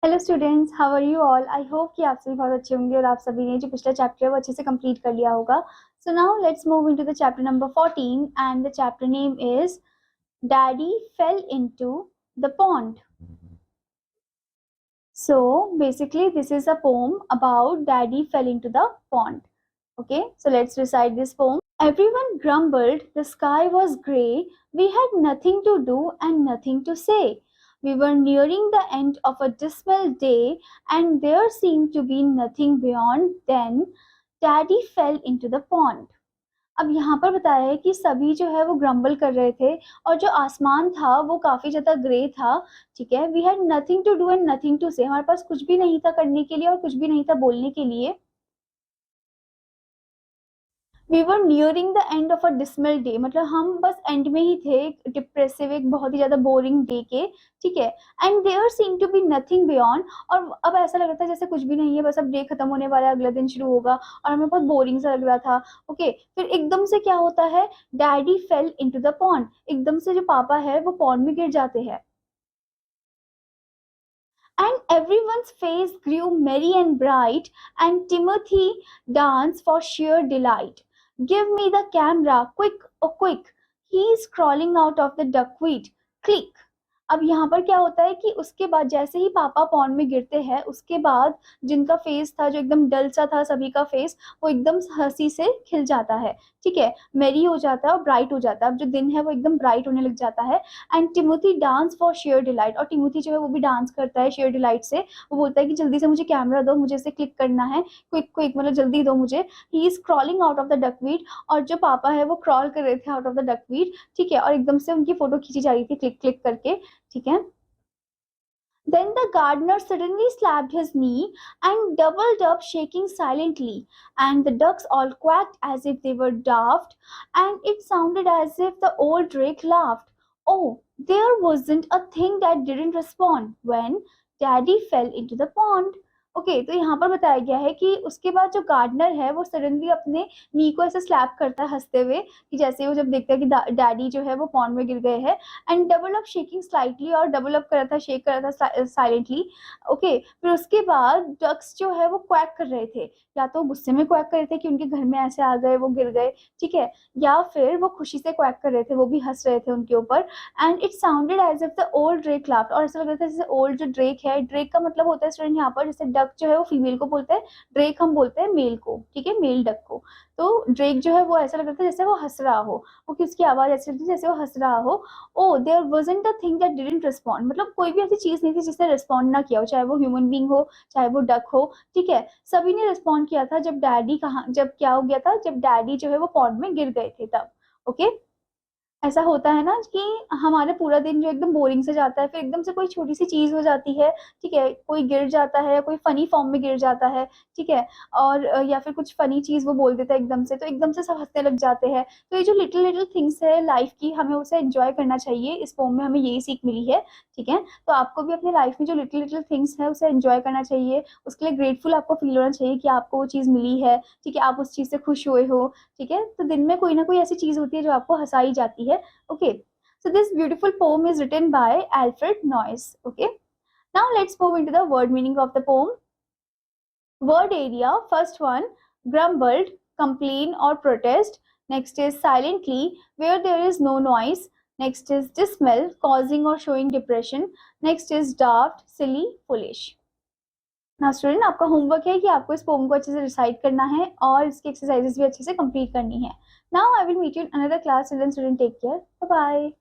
Hello students, how are you all. I hope कि आप सभी बहुत अच्छे होंगे और आप सभी ने जो पिछला चैप्टर है वो अच्छे से कंप्लीट कर लिया होगा। So now let's move into the chapter number 14 and the chapter name is daddy fail into the pond. So basically this is a poem about Daddy fell into the pond. Okay, so let's recite this poem. Everyone grumbled, the sky was grey, we had nothing to do and nothing to say. We were nearing the end of a dismal day and there seemed to be nothing beyond. Then Daddy fell into the pond. अब यहाँ पर बताया है कि सभी जो है वो ग्रम्बल कर रहे थे और जो आसमान था वो काफी ज्यादा ग्रे था. ठीक है, we had nothing to do and nothing to say, हमारे पास कुछ भी नहीं था करने के लिए और कुछ भी नहीं था बोलने के लिए. We were nearing the end of a dismal day, मतलब हम बस एंड में ही थे डिप्रेसिव, एक बहुत ही ज्यादा बोरिंग डे के. ठीक है, and there seem to be nothing beyond, और अब ऐसा लग रहा था जैसे कुछ भी नहीं है, बस अब डे खत्म होने वाला है, अगला दिन शुरू होगा और हमें बहुत बोरिंग सा लग रहा था. ओके, फिर एकदम से क्या होता है, daddy fail into the pond, एकदम से जो पापा है वो पॉन्ड में गिर जाते हैं. And everyone's face grew merry and bright, and Timothy danced for sheer delight. Give me the camera, quick, oh quick! He's crawling out of the duckweed. Click! अब यहाँ पर क्या होता है कि उसके बाद जैसे ही पापा पॉन्ड में गिरते हैं, उसके बाद जिनका फेस था जो एकदम डल सा था, सभी का फेस वो एकदम हंसी से खिल जाता है. ठीक है, मेरी हो जाता है और ब्राइट हो जाता है. अब जो दिन है वो एकदम ब्राइट होने लग जाता है. And Timothy dance for share delight, और टिमोथी जो है वो भी डांस करता है शेयर डिलाइट से. वो बोलता है कि जल्दी से मुझे कैमरा दो, मुझे इसे क्लिक करना है, क्विक क्विक, मतलब जल्दी दो मुझे. He is crawling out of the duckweed, और जो पापा है वो क्रॉल कर रहे थे आउट ऑफ द डकवीड. ठीक है, और एकदम से उनकी फोटो खींची जा रही थी क्लिक क्लिक करके. ठीक है. Then the gardener suddenly slapped his knee and doubled up, shaking silently, and the ducks all quacked as if they were daft, and it sounded as if the old drake laughed. Oh, there wasn't a thing that didn't respond when Daddy fell into the pond. Okay, तो यहाँ पर बताया गया है कि उसके बाद जो गार्डनर है वो सडनली अपने नी को ऐसे स्लैप करता है हंसते हुए, कि जैसे वो जब देखता है कि डैडी जो है वो पॉन्ड में गिर गए हैं. And double up shaking slightly, और डबल अप कर रहा था, शेक कर रहा था साइलेंटली. ओके, फिर उसके बाद डक्स जो है वो क्वैक कर रहे थे, या तो गुस्से में क्वैक कर रहे थे कि उनके घर में ऐसे आ गए, वो गिर गए. ठीक है, या फिर वो खुशी से क्वैक कर रहे थे, वो भी हंस रहे थे उनके ऊपर. And it sounded as if the old drake laughed, और ऐसा लग रहा था जैसे ओल्ड जो ड्रेक है, ड्रेक का मतलब होता है स्टूडेंट यहाँ पर, जैसे डक जो है वो फीमेल को बोलते हैं, ड्रेक हम बोलते हैं मेल को. ठीक है, मेल डक को. तो ड्रेक जो है वो ऐसा लग रहा था जैसे वो हंस रहा हो, वो किसकी आवाज ऐसी थी जैसे वो हंस रहा हो. Oh there wasn't a thing that didn't respond, मतलब कोई भी ऐसी चीज नहीं थी जिसने रिस्पॉन्ड ना किया हो, चाहे वो ह्यूमन बीइंग हो चाहे वो डक हो. ठीक है, सभी ने रिस्पॉन्ड किया था जब डैडी कहाँ, जब क्या हो गया था, जब डैडी जो है वो पॉन्ड में गिर गए थे तब. ओके, ऐसा होता है ना कि हमारे पूरा दिन जो एकदम बोरिंग से जाता है, फिर एकदम से कोई छोटी सी चीज हो जाती है. ठीक है, कोई गिर जाता है, कोई फनी फॉर्म में गिर जाता है. ठीक है, और या फिर कुछ फनी चीज वो बोल देता है एकदम से, तो एकदम से सब हंसने लग जाते हैं. तो ये जो लिटिल लिटिल थिंग्स है लाइफ की, हमें उसे एंजॉय करना चाहिए. इस पोम में हमें यही सीख मिली है. ठीक है, तो आपको भी अपनी लाइफ में जो लिटिल लिटिल थिंग्स है उसे एंजॉय करना चाहिए. उसके लिए ग्रेटफुल आपको फील होना चाहिए कि आपको वो चीज मिली है. ठीक है, आप उस चीज से खुश हुए हो. ठीक है, तो दिन में कोई ना कोई ऐसी चीज होती है जो आपको हंसाई जाती है. Okay, so this beautiful poem is written by Alfred Noyes. Okay, now let's move into the word meaning of the poem. Word area, first one, grumbled, complain or protest. Next is silently, where there is no noise. Next is dismal, causing or showing depression. Next is daft, silly, foolish. ना student, आपका homework है कि आपको इस pome को अच्छे से recite करना है और इसकी एक्सरसाइजेस भी अच्छे से कंप्लीट करनी है. Now I will meet you in another class. Children, student, take care, bye bye.